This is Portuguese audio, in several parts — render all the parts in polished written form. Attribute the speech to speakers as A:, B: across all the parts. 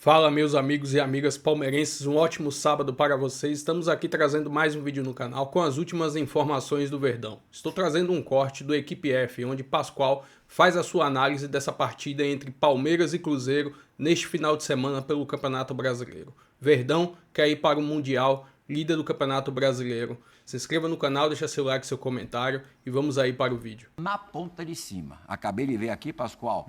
A: Fala, meus amigos e amigas palmeirenses, um ótimo sábado para vocês. Estamos aqui trazendo mais um vídeo no canal com as últimas informações do Verdão. Estou trazendo um corte do Equipe F, onde Pascoal faz a sua análise dessa partida entre Palmeiras e Cruzeiro neste final de semana pelo Campeonato Brasileiro. Verdão quer ir para o Mundial, líder do Campeonato Brasileiro. Se inscreva no canal, deixa seu like, seu comentário e vamos aí para o vídeo.
B: Na ponta de cima, acabei de ver aqui, Pascoal,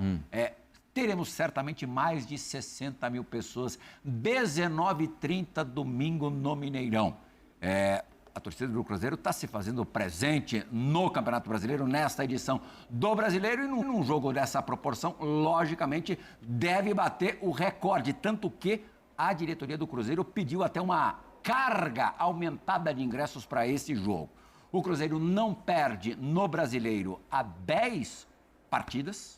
B: teremos certamente mais de 60 mil pessoas, 19h30 domingo no Mineirão. A torcida do Cruzeiro está se fazendo presente no Campeonato Brasileiro, nesta edição do Brasileiro, e num jogo dessa proporção, logicamente, deve bater o recorde, tanto que a diretoria do Cruzeiro pediu até uma carga aumentada de ingressos para esse jogo. O Cruzeiro não perde no Brasileiro há 10 partidas.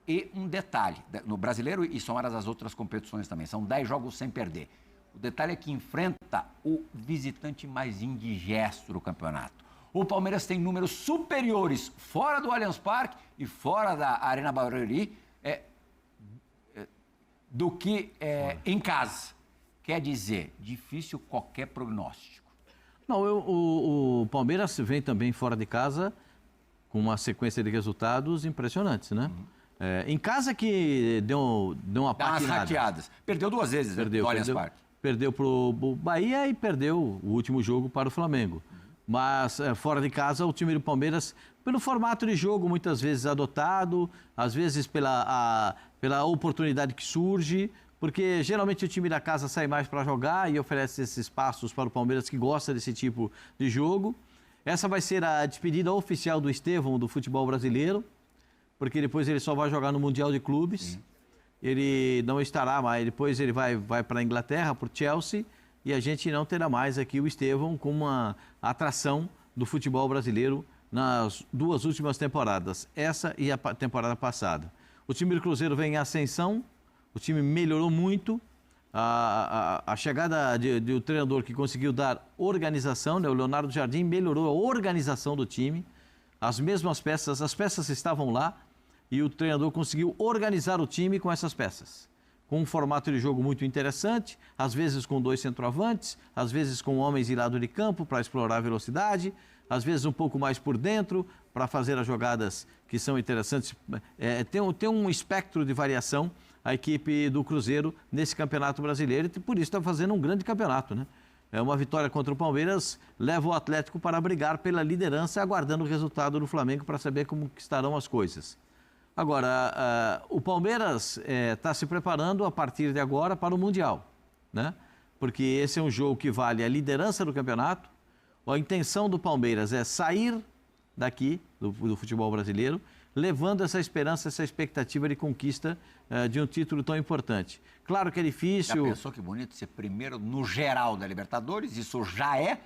B: E um detalhe, no Brasileiro e somadas as outras competições também, são 10 jogos sem perder. O detalhe é que enfrenta o visitante mais indigesto do campeonato. O Palmeiras tem números superiores fora do Allianz Parque e fora da Arena Barueri do que em casa. Quer dizer, difícil qualquer prognóstico.
C: Não, o Palmeiras vem também fora de casa com uma sequência de resultados impressionantes, né? Em casa que deu uma patinada.
B: Dá umas rateadas. Perdeu 2 vezes no Allianz Parque.
C: Perdeu para o Bahia e perdeu o último jogo para o Flamengo. Mas fora de casa o time do Palmeiras, pelo formato de jogo muitas vezes adotado, às vezes pela oportunidade que surge, porque geralmente o time da casa sai mais para jogar e oferece esses espaços para o Palmeiras que gosta desse tipo de jogo. Essa vai ser a despedida oficial do Estevão do futebol brasileiro, porque depois ele só vai jogar no Mundial de Clubes. Ele não estará mais, depois ele vai para a Inglaterra, para o Chelsea, e a gente não terá mais aqui o Estevão como uma atração do futebol brasileiro nas 2 últimas temporadas, essa e a temporada passada. O time do Cruzeiro vem em ascensão, o time melhorou muito, a chegada de um treinador que conseguiu dar organização, né? O Leonardo Jardim melhorou a organização do time, as peças estavam lá, e o treinador conseguiu organizar o time com essas peças. Com um formato de jogo muito interessante, às vezes com 2 centroavantes, às vezes com homens de lado de campo para explorar a velocidade, às vezes um pouco mais por dentro para fazer as jogadas que são interessantes. Tem um espectro de variação a equipe do Cruzeiro nesse Campeonato Brasileiro e por isso está fazendo um grande campeonato, né? Uma vitória contra o Palmeiras leva o Atlético para brigar pela liderança, aguardando o resultado do Flamengo para saber como estarão as coisas. Agora, o Palmeiras está se preparando a partir de agora para o Mundial, né? Porque esse é um jogo que vale a liderança do campeonato. A intenção do Palmeiras é sair daqui, do futebol brasileiro, levando essa esperança, essa expectativa de conquista de um título tão importante. Claro que é difícil...
B: Já pensou que bonito ser primeiro no geral da Libertadores? Isso já é...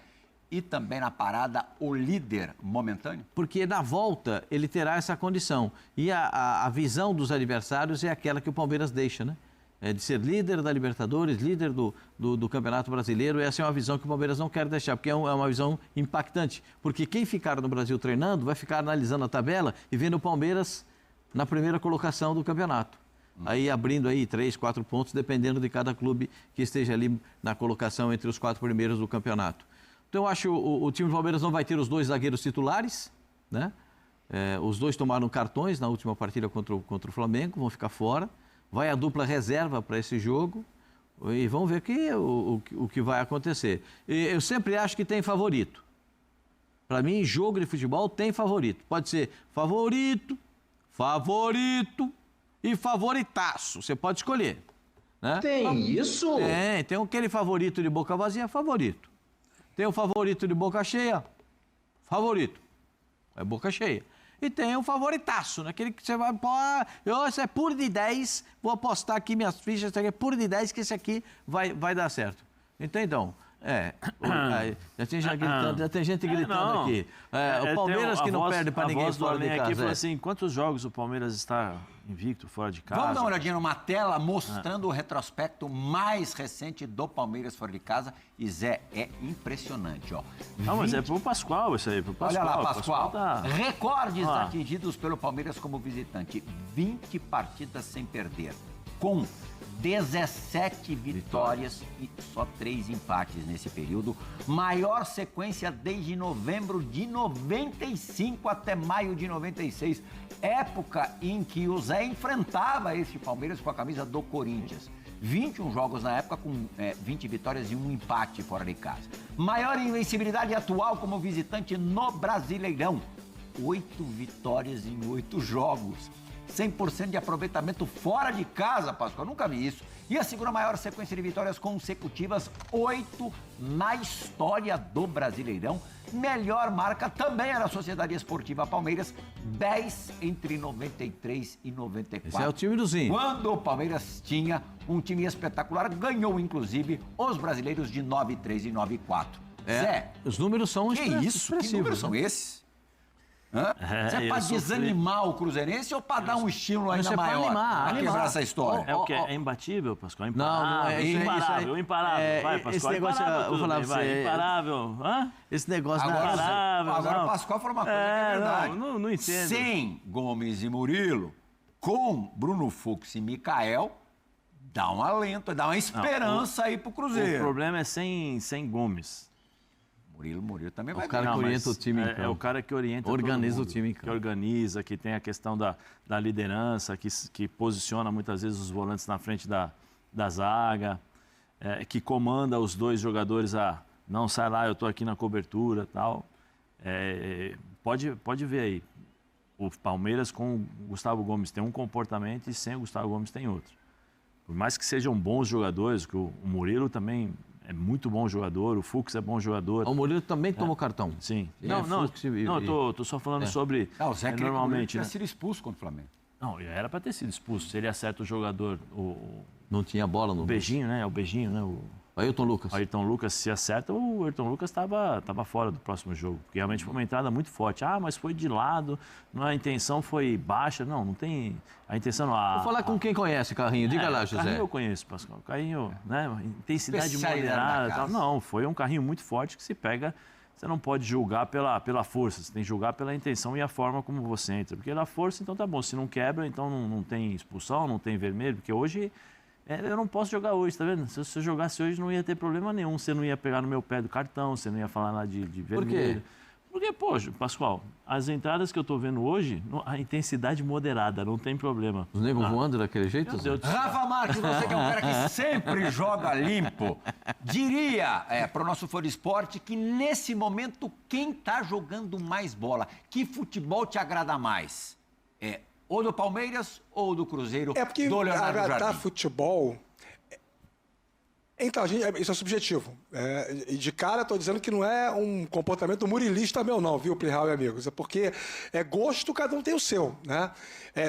B: E também na parada, o líder momentâneo?
C: Porque na volta ele terá essa condição. E a visão dos adversários é aquela que o Palmeiras deixa, né? De ser líder da Libertadores, líder do Campeonato Brasileiro. Essa é uma visão que o Palmeiras não quer deixar, porque é uma visão impactante. Porque quem ficar no Brasil treinando vai ficar analisando a tabela e vendo o Palmeiras na primeira colocação do campeonato. Aí abrindo aí 3, 4 pontos, dependendo de cada clube que esteja ali na colocação entre os 4 primeiros do campeonato. Então, eu acho que o time do Palmeiras não vai ter os 2 zagueiros titulares, né? Os 2 tomaram cartões na última partida contra o Flamengo, vão ficar fora. Vai a dupla reserva para esse jogo e vamos ver o que vai acontecer. Eu sempre acho que tem favorito. Para mim, jogo de futebol tem favorito. Pode ser favorito e favoritaço. Você pode escolher, né?
D: Tem isso?
C: Tem aquele favorito de boca vazia, favorito. Tem o favorito de boca cheia, favorito, é boca cheia. E tem o favoritaço, né? Aquele que você vai, esse é puro de 10, vou apostar aqui minhas fichas, esse aqui é puro de 10 que esse aqui vai dar certo. Então, já tem gente gritando aqui. O Palmeiras que não perde para ninguém fora de casa.
E: Aqui falou assim, quantos jogos o Palmeiras está invicto fora de casa?
B: Vamos dar uma olhadinha numa tela mostrando o retrospecto mais recente do Palmeiras fora de casa. E Zé, é impressionante, ó.
E: Não, mas é pro Pascoal isso aí, pro Pascoal.
B: Olha lá, Pascoal.
E: Tá...
B: Recordes atingidos pelo Palmeiras como visitante. 20 partidas sem perder. Com 17 vitórias e só 3 empates nesse período. Maior sequência desde novembro de 95 até maio de 96. Época em que o Zé enfrentava esse Palmeiras com a camisa do Corinthians. 21 jogos na época com 20 vitórias e 1 empate fora de casa. Maior invencibilidade atual como visitante no Brasileirão. 8 vitórias em 8 jogos. 100% de aproveitamento fora de casa, Pascoal. Nunca vi isso. E a segunda maior sequência de vitórias consecutivas, 8 na história do Brasileirão. Melhor marca também era a Sociedade Esportiva Palmeiras, 10 entre 93 e 94.
C: Esse é o time do Zinho.
B: Quando o Palmeiras tinha um time espetacular, ganhou inclusive os brasileiros de 9-3 e 9-4. Zé,
C: os números são
B: que isso?
C: expressivos.
B: Que números são esses? Isso é pra desanimar o cruzeirense ou pra dar um estímulo ainda
C: Isso é pra
B: maior?
C: animar,
B: Pra quebrar essa história.
E: É o quê? É imbatível, Pascoal?
C: Não, é isso aí.
E: Imparável, imparável. Vai, Pascoal.
C: Esse negócio,
E: imparável,
C: eu vou falar pra
E: vai,
C: você.
E: Imparável. Hã?
C: Esse negócio
B: Agora
E: não.
B: o Pascoal falou uma coisa que é verdade.
E: Não entendo.
B: Sem Gomes e Murilo, com Bruno Fux e Mikael, dá um alento, dá uma esperança aí pro Cruzeiro.
E: O problema é sem Gomes.
B: Murilo também vai
C: O cara que orienta o time em campo.
E: É o cara que orienta
C: Organiza
E: todo mundo,
C: o time em campo.
E: que organiza, que tem a questão da liderança, que posiciona muitas vezes os volantes na frente da zaga, que comanda os 2 jogadores a não sai lá, eu estou aqui na cobertura e tal. Pode ver aí, o Palmeiras com o Gustavo Gomes tem um comportamento e sem o Gustavo Gomes tem outro. Por mais que sejam bons jogadores, que o Murilo também é muito bom jogador, o Fux é bom jogador.
C: O Murilo também tomou cartão.
E: Sim.
C: Fux
E: Eu tô só falando sobre
B: O Zé queria
E: normalmente,
B: que
E: né?
B: tinha sido expulso contra o Flamengo.
E: Não, era para ter sido expulso. Se ele acerta o jogador, o
C: Não tinha bola no
E: beijinho, né? O beijinho, né? O
C: Ailton Lucas.
E: Ayrton Lucas, se acerta, o Ayrton Lucas estava fora do próximo jogo. Porque realmente foi uma entrada muito forte. Ah, mas foi de lado, a intenção foi baixa. Não tem... A intenção...
C: Vou falar com quem conhece Carrinho. Diga lá, José.
E: Carrinho eu conheço, Pascoal. Carrinho, né? Intensidade
B: Especialidade
E: moderada
B: da
E: e tal.
B: casa.
E: Não, foi um carrinho muito forte que se pega... Você não pode julgar pela força, você tem que julgar pela intenção e a forma como você entra. Porque na força, então tá bom. Se não quebra, então não tem expulsão, não tem vermelho. Porque hoje... eu não posso jogar hoje, tá vendo? Se eu jogasse hoje, não ia ter problema nenhum. Você não ia pegar no meu pé do cartão, você não ia falar nada de vermelho.
C: Por quê?
E: Porque, poxa, Pascoal, as entradas que eu tô vendo hoje, a intensidade moderada, não tem problema.
C: Os negros voando daquele jeito?
E: Meu Deus do céu.
B: Rafa Marques, você que é um cara que sempre joga limpo, diria para o nosso Fã de Esporte que nesse momento quem tá jogando mais bola, que futebol te agrada mais? Ou do Palmeiras ou do Cruzeiro,
D: É porque
B: do Leonardo
D: agradar
B: Jardim?
D: futebol... Então, isso é subjetivo. E de cara, estou dizendo que não é um comportamento murilista meu, não, viu, Plihal e amigos? É porque gosto, cada um tem o seu, né?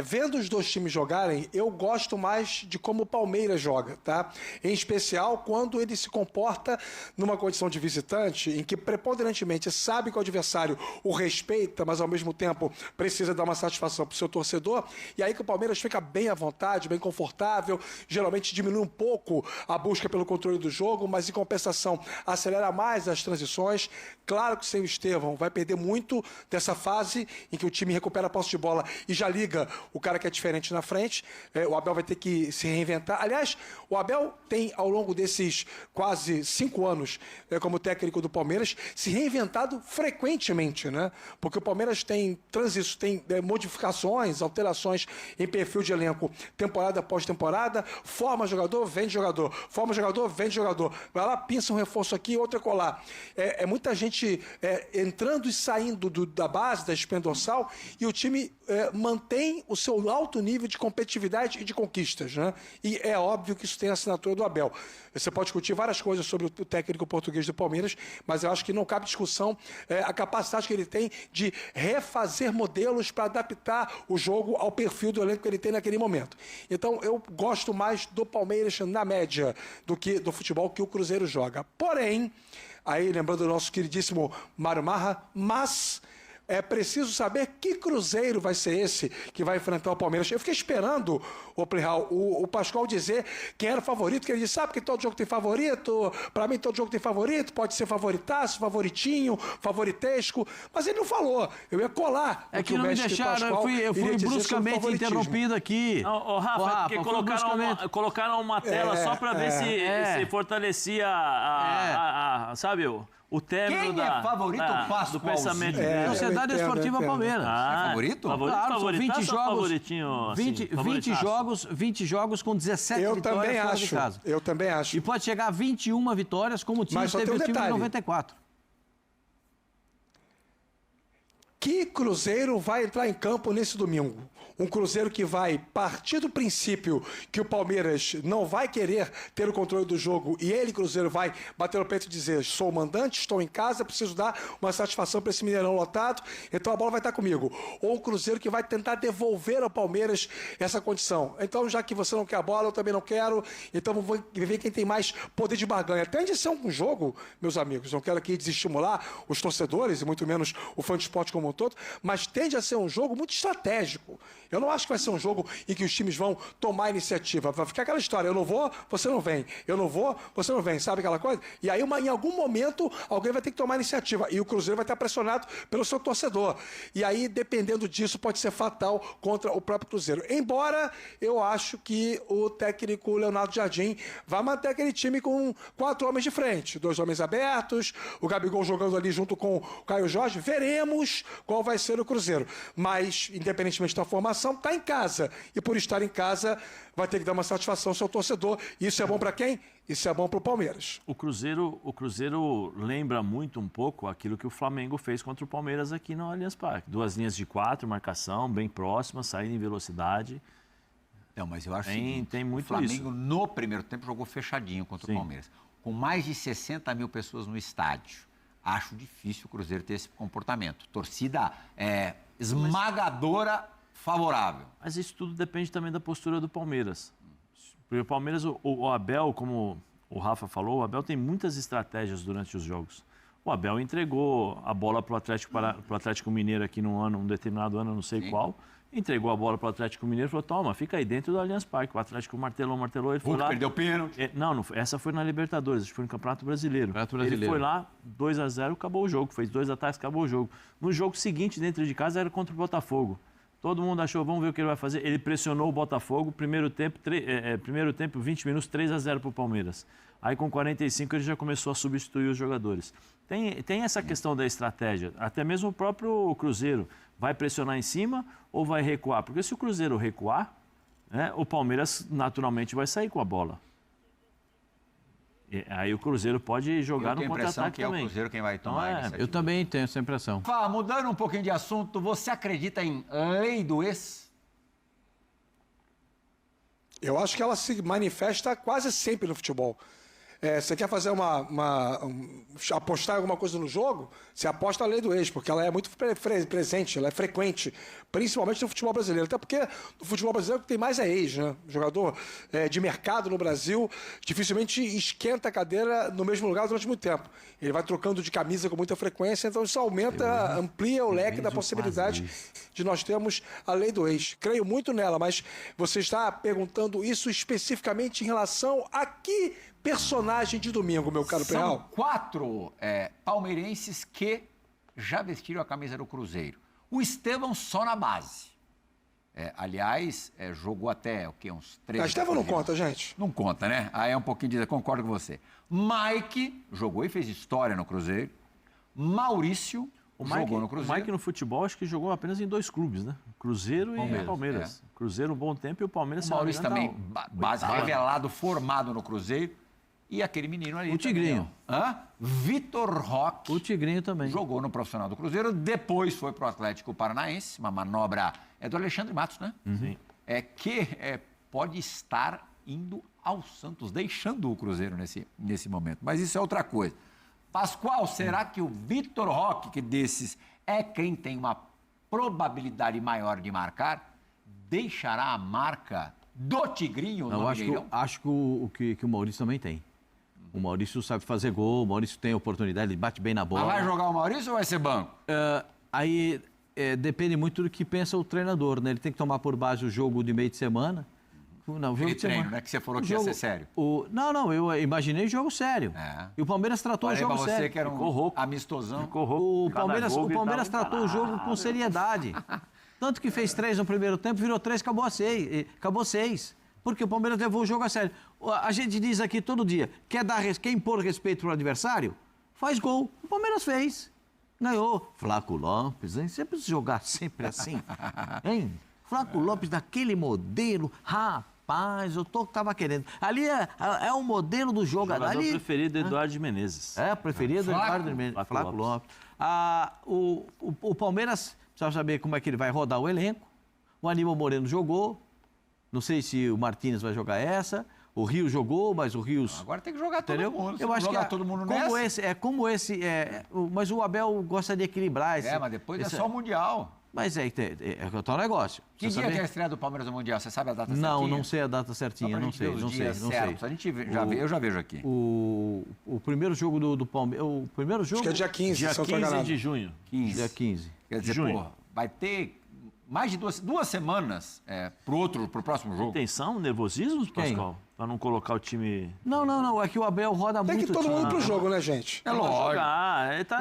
D: Vendo os 2 times jogarem, eu gosto mais de como o Palmeiras joga, tá? Em especial quando ele se comporta numa condição de visitante, em que preponderantemente sabe que o adversário o respeita, mas ao mesmo tempo precisa dar uma satisfação para o seu torcedor, e aí que o Palmeiras fica bem à vontade, bem confortável, geralmente diminui um pouco a busca pelo controle do jogo, mas em compensação acelera mais as transições. Claro que sem o Estevão vai perder muito dessa fase em que o time recupera a posse de bola e já liga o cara que é diferente na frente. O Abel vai ter que se reinventar. Aliás, o Abel tem, ao longo desses quase 5 anos como técnico do Palmeiras, se reinventado frequentemente, né? Porque o Palmeiras tem modificações, alterações em perfil de elenco, temporada após temporada, forma jogador, vende jogador, forma jogador, vende jogador. Vai lá, pinça um reforço aqui, outro colar. Muita gente entrando e saindo da base, da espinha dorsal, e o time mantém o seu alto nível de competitividade e de conquistas, né? E é óbvio que isso tem a assinatura do Abel. Você pode discutir várias coisas sobre o técnico português do Palmeiras, mas eu acho que não cabe discussão a capacidade que ele tem de refazer modelos para adaptar o jogo ao perfil do elenco que ele tem naquele momento. Então, eu gosto mais do Palmeiras na média do que do futebol que o Cruzeiro joga. Porém, aí lembrando do nosso queridíssimo Mário Marra, mas É preciso saber que Cruzeiro vai ser esse que vai enfrentar o Palmeiras. Eu fiquei esperando, Plihal, o Pascoal dizer quem era o favorito, que ele disse, sabe que todo jogo tem favorito, para mim todo jogo tem favorito, pode ser favoritaço, favoritinho, favoritesco, mas ele não falou. Eu ia colar.
C: É que não me deixaram, eu fui bruscamente interrompido aqui.
E: Não, Rafa, porque colocaram uma tela só para ver se fortalecia sabe, o término
B: Quem é favorito
E: do pensamento.
C: Sociedade Esportiva Palmeiras.
B: É favorito?
C: Claro, são 20 jogos,
E: favoritinho,
C: 20 jogos com 17 vitórias fora de casa.
D: Eu também acho.
C: E pode chegar a 21 vitórias, como o time teve o time em 94.
D: Que Cruzeiro vai entrar em campo nesse domingo? Um Cruzeiro que vai partir do princípio que o Palmeiras não vai querer ter o controle do jogo e ele, Cruzeiro, vai bater no peito e dizer, sou o mandante, estou em casa, preciso dar uma satisfação para esse Mineirão lotado, então a bola vai estar comigo. Ou um Cruzeiro que vai tentar devolver ao Palmeiras essa condição. Então, já que você não quer a bola, eu também não quero, então vamos ver quem tem mais poder de barganha. Tende a ser um jogo, meus amigos, não quero aqui desestimular os torcedores e muito menos o fã de esporte como um todo, mas tende a ser um jogo muito estratégico. Eu não acho que vai ser um jogo em que os times vão tomar a iniciativa. Vai ficar aquela história, eu não vou, você não vem. Eu não vou, você não vem. Sabe aquela coisa? E aí, em algum momento, alguém vai ter que tomar a iniciativa. E o Cruzeiro vai estar pressionado pelo seu torcedor. E aí, dependendo disso, pode ser fatal contra o próprio Cruzeiro. Embora eu acho que o técnico Leonardo Jardim vai manter aquele time com 4 homens de frente. 2 homens abertos, o Gabigol jogando ali junto com o Caio Jorge. Veremos qual vai ser o Cruzeiro. Mas, independentemente da formação, está em casa. E por estar em casa, vai ter que dar uma satisfação ao seu torcedor. E isso é bom para quem? Isso é bom para o Palmeiras.
E: O Cruzeiro lembra muito um pouco aquilo que o Flamengo fez contra o Palmeiras aqui no Allianz Parque. 2 linhas de 4, marcação, bem próxima, saída em velocidade.
B: Não, mas eu acho
E: tem muito
B: o Flamengo
E: isso.
B: no primeiro tempo jogou fechadinho contra o Palmeiras. Com mais de 60 mil pessoas no estádio. Acho difícil o Cruzeiro ter esse comportamento. Torcida esmagadora favorável.
E: Mas isso tudo depende também da postura do Palmeiras. Porque o Palmeiras, o Abel, como o Rafa falou, o Abel tem muitas estratégias durante os jogos. O Abel entregou a bola para o Atlético Mineiro aqui num determinado ano, não sei qual. Entregou a bola para o Atlético Mineiro e falou, toma, fica aí dentro do Allianz Parque. O Atlético martelou, ele foi lá...
B: perdeu o pênalti.
E: Não, essa foi na Libertadores, acho que foi no Campeonato Brasileiro. Ele foi lá, 2-0, acabou o jogo. Fez 2 ataques, acabou o jogo. No jogo seguinte, dentro de casa, era contra o Botafogo. Todo mundo achou, vamos ver o que ele vai fazer. Ele pressionou o Botafogo, primeiro tempo 20 minutos, 3-0 para o Palmeiras. Aí com 45 ele já começou a substituir os jogadores. Tem essa questão da estratégia. Até mesmo o próprio Cruzeiro vai pressionar em cima ou vai recuar? Porque se o Cruzeiro recuar, o Palmeiras naturalmente vai sair com a bola. Aí o Cruzeiro pode jogar no contra-ataque também.
B: É o Cruzeiro quem vai tomar.
C: Eu também tenho essa impressão.
B: Mudando um pouquinho de assunto, você acredita em lei do ex?
D: Eu acho que ela se manifesta quase sempre no futebol. Você quer fazer apostar em alguma coisa no jogo, você aposta a lei do ex, porque ela é muito presente, ela é frequente, principalmente no futebol brasileiro. Até porque no futebol brasileiro o que tem mais é ex, né? O jogador de mercado no Brasil dificilmente esquenta a cadeira no mesmo lugar durante muito tempo. Ele vai trocando de camisa com muita frequência, então isso amplia o leque da possibilidade de nós termos a lei do ex. Creio muito nela, mas você está perguntando isso especificamente em relação a que personagem de domingo, meu caro Plihal?
B: São 4 palmeirenses que já vestiram a camisa do Cruzeiro. O Estevão só na base. Aliás, jogou até uns 13...
D: Estevão não conta, gente?
B: Não conta, né? Aí é um pouquinho de... Concordo com você. Mike jogou e fez história no Cruzeiro. Maurício jogou no Cruzeiro.
E: O Mike no futebol acho que jogou apenas em 2 clubes, né? Cruzeiro e Palmeiras. Cruzeiro um bom tempo e o Palmeiras...
B: O Maurício também, base revelado, formado no Cruzeiro. E aquele menino ali.
C: O Tigrinho.
B: Vitor Roque.
C: O Tigrinho também.
B: Jogou no profissional do Cruzeiro, depois foi para o Atlético Paranaense, uma manobra do Alexandre Matos, né?
E: Sim.
B: Que pode estar indo ao Santos, deixando o Cruzeiro nesse momento. Mas isso é outra coisa. Pascoal, será que o Vitor Roque, que desses é quem tem uma probabilidade maior de marcar, deixará a marca do Tigrinho no Mineirão?
C: Acho que o Maurício também tem. O Maurício sabe fazer gol, o Maurício tem oportunidade, ele bate bem na bola.
B: Mas vai jogar o Maurício ou vai ser banco?
C: Aí depende muito do que pensa o treinador, né? Ele tem que tomar por base o jogo de meio de semana. Não, o jogo de
B: treino,
C: semana.
B: né? Que você falou que ia ser sério.
C: Não, eu imaginei jogo sério. E o Palmeiras tratou o jogo sério.
B: Você que era um amistosão.
E: Ficou rouco.
C: O Palmeiras tratou o jogo com seriedade. Tanto que fez 3 no primeiro tempo, virou 3, acabou 6. Porque o Palmeiras levou o jogo a sério. A gente diz aqui todo dia, quer impor respeito para o adversário? Faz gol. O Palmeiras fez. Ganhou. Flaco Lopes, hein? Você precisa jogar sempre assim, hein? Flaco Lopes daquele modelo, rapaz, eu tava querendo. Ali é o modelo do jogo.
E: O jogador
C: ali,
E: preferido é Eduardo Menezes.
C: Preferido Eduardo Menezes. Flaco Lopes. O Palmeiras precisa saber como é que ele vai rodar o elenco. O Aníbal Moreno jogou. Não sei se o Martínez vai jogar essa. O Rio jogou, mas o Rios...
B: Agora tem que jogar todo mundo.
C: Eu acho que
B: todo mundo
C: mas o Abel gosta de equilibrar.
B: Mas depois é só o Mundial.
C: Mas é o tal negócio.
B: Que dia que é a estreia do Palmeiras no Mundial? Você sabe a data certinha?
C: Não sei a data certinha, não sei.
B: Eu já vejo aqui.
C: O primeiro jogo do Palmeiras... O primeiro jogo...
D: Acho que é dia 15,
E: dia
D: se eu não tô
E: 15
D: enganado.
E: de junho.
C: Dia 15.
B: Quer dizer,
E: junho.
B: Vai ter mais de duas pro próximo jogo.
E: Tensão, nervosismo, Pascoal? Para não colocar o time...
C: Não. É que o Abel roda
D: Tem
C: muito
D: que todo
C: time.
D: mundo pro jogo, né, gente?
B: É lógico.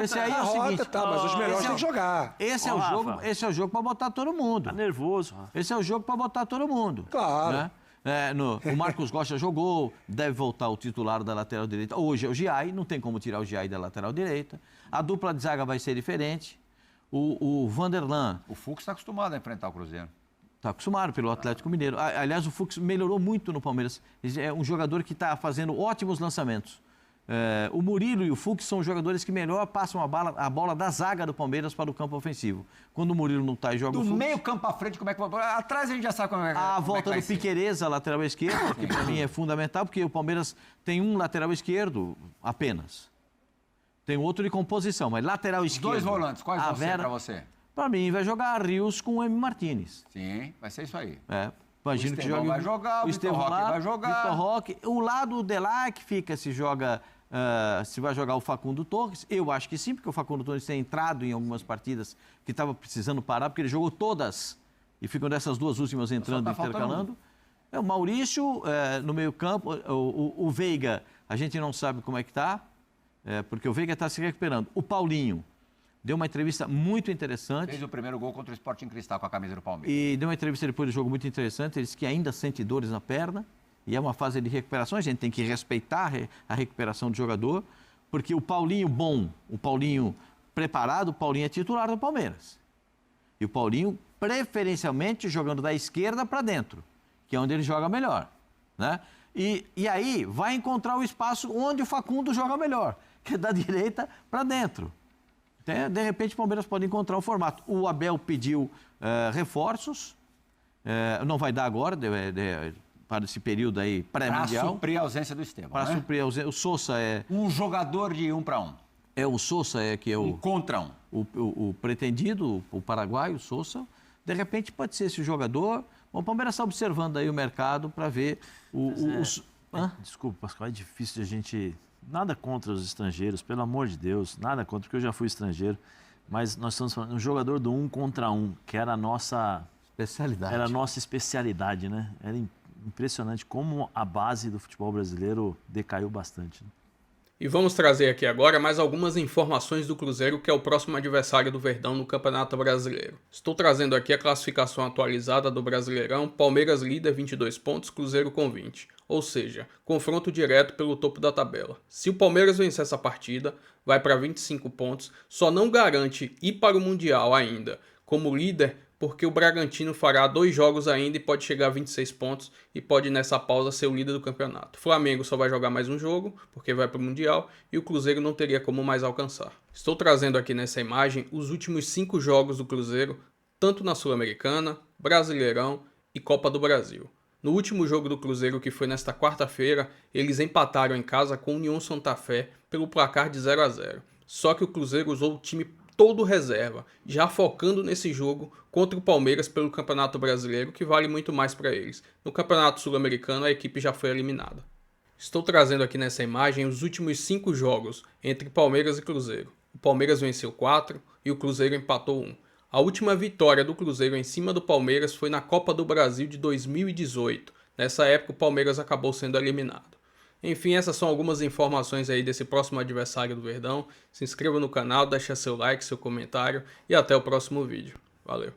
C: Esse aí é o seguinte...
D: mas os melhores têm que jogar.
C: Esse é o jogo para botar todo mundo.
E: Tá nervoso, Rafa.
C: Esse é o jogo para botar todo mundo.
D: Claro.
C: Né? O Marcos Rocha jogou, deve voltar o titular da lateral direita. Hoje é o Giai, não tem como tirar o Giai da lateral direita. A dupla de zaga vai ser diferente. O Vanderlan...
B: O Fux está acostumado a enfrentar o Cruzeiro.
C: Está acostumado pelo Atlético Mineiro. Aliás, o Fux melhorou muito no Palmeiras. É um jogador que está fazendo ótimos lançamentos. O Murilo e o Fux são jogadores que melhor passam a bola da zaga do Palmeiras para o campo ofensivo. Quando o Murilo não está e joga o Fux...
B: Do meio campo à frente, como é que vai... Atrás a gente já sabe como é que vai ser.
C: A volta do Piquerez, a lateral esquerda, que para mim é fundamental, porque o Palmeiras tem um lateral esquerdo apenas. Tem outro de composição, mas lateral esquerdo...
B: 2 volantes, quais vão ser para você?
C: Para mim, vai jogar Rios com o M. Martínez.
B: Sim, vai ser isso aí.
C: Imagino que jogue...
B: vai jogar, o Vitor Roque vai jogar.
C: Vitor Roque. O lado de lá que fica se joga... se vai jogar o Facundo Torres. Eu acho que sim, porque o Facundo Torres tem entrado em algumas partidas que estava precisando parar, porque ele jogou todas e ficam dessas 2 últimas entrando e intercalando. O Maurício, no meio campo. O Veiga, a gente não sabe como é que está, porque o Veiga está se recuperando. O Paulinho deu uma entrevista muito interessante.
B: Fez o primeiro gol contra o Sporting Cristal com a camisa do Palmeiras.
C: E deu uma entrevista depois do jogo muito interessante. Ele disse que ainda sente dores na perna. E é uma fase de recuperação. A gente tem que respeitar a recuperação do jogador. Porque o Paulinho bom, o Paulinho preparado, o Paulinho é titular do Palmeiras. E o Paulinho, preferencialmente, jogando da esquerda para dentro. Que é onde ele joga melhor. Né? E aí vai encontrar o espaço onde o Facundo joga melhor. Que é da direita para dentro. De repente, o Palmeiras pode encontrar um formato. O Abel pediu reforços, não vai dar agora, para esse período aí pré-mundial.
B: Para suprir a ausência do Estevam,
C: Para suprir a ausência. O Sousa é...
B: Um jogador de 1 para 1.
C: O Sousa que é o...
B: Um contra 1.
C: O pretendido, o paraguaio, o Sousa. De repente, pode ser esse jogador. O Palmeiras está observando aí o mercado para ver
E: Desculpa, Pascoal, é difícil de a gente... Nada contra os estrangeiros, pelo amor de Deus, nada contra, porque eu já fui estrangeiro. Mas nós estamos falando de um jogador do 1 contra 1, que era a nossa
C: especialidade.
E: Era a nossa especialidade, né? Era impressionante como a base do futebol brasileiro decaiu bastante. Né?
A: E vamos trazer aqui agora mais algumas informações do Cruzeiro, que é o próximo adversário do Verdão no Campeonato Brasileiro. Estou trazendo aqui a classificação atualizada do Brasileirão. Palmeiras líder, 22 pontos, Cruzeiro com 20. Ou seja, confronto direto pelo topo da tabela. Se o Palmeiras vencer essa partida, vai para 25 pontos, só não garante ir para o Mundial ainda como líder, porque o Bragantino fará 2 jogos ainda e pode chegar a 26 pontos e pode nessa pausa ser o líder do campeonato. O Flamengo só vai jogar mais um jogo, porque vai para o Mundial, e o Cruzeiro não teria como mais alcançar. Estou trazendo aqui nessa imagem os últimos 5 jogos do Cruzeiro, tanto na Sul-Americana, Brasileirão e Copa do Brasil. No último jogo do Cruzeiro, que foi nesta quarta-feira, eles empataram em casa com o União Santa Fé pelo placar de 0-0. Só que o Cruzeiro usou o time todo reserva, já focando nesse jogo contra o Palmeiras pelo Campeonato Brasileiro, que vale muito mais para eles. No Campeonato Sul-Americano, a equipe já foi eliminada. Estou trazendo aqui nessa imagem os últimos 5 jogos entre Palmeiras e Cruzeiro. o Palmeiras venceu 4 e o Cruzeiro empatou 1. A última vitória do Cruzeiro em cima do Palmeiras foi na Copa do Brasil de 2018. Nessa época o Palmeiras acabou sendo eliminado. Enfim, essas são algumas informações aí desse próximo adversário do Verdão. Se inscreva no canal, deixa seu like, seu comentário e até o próximo vídeo. Valeu!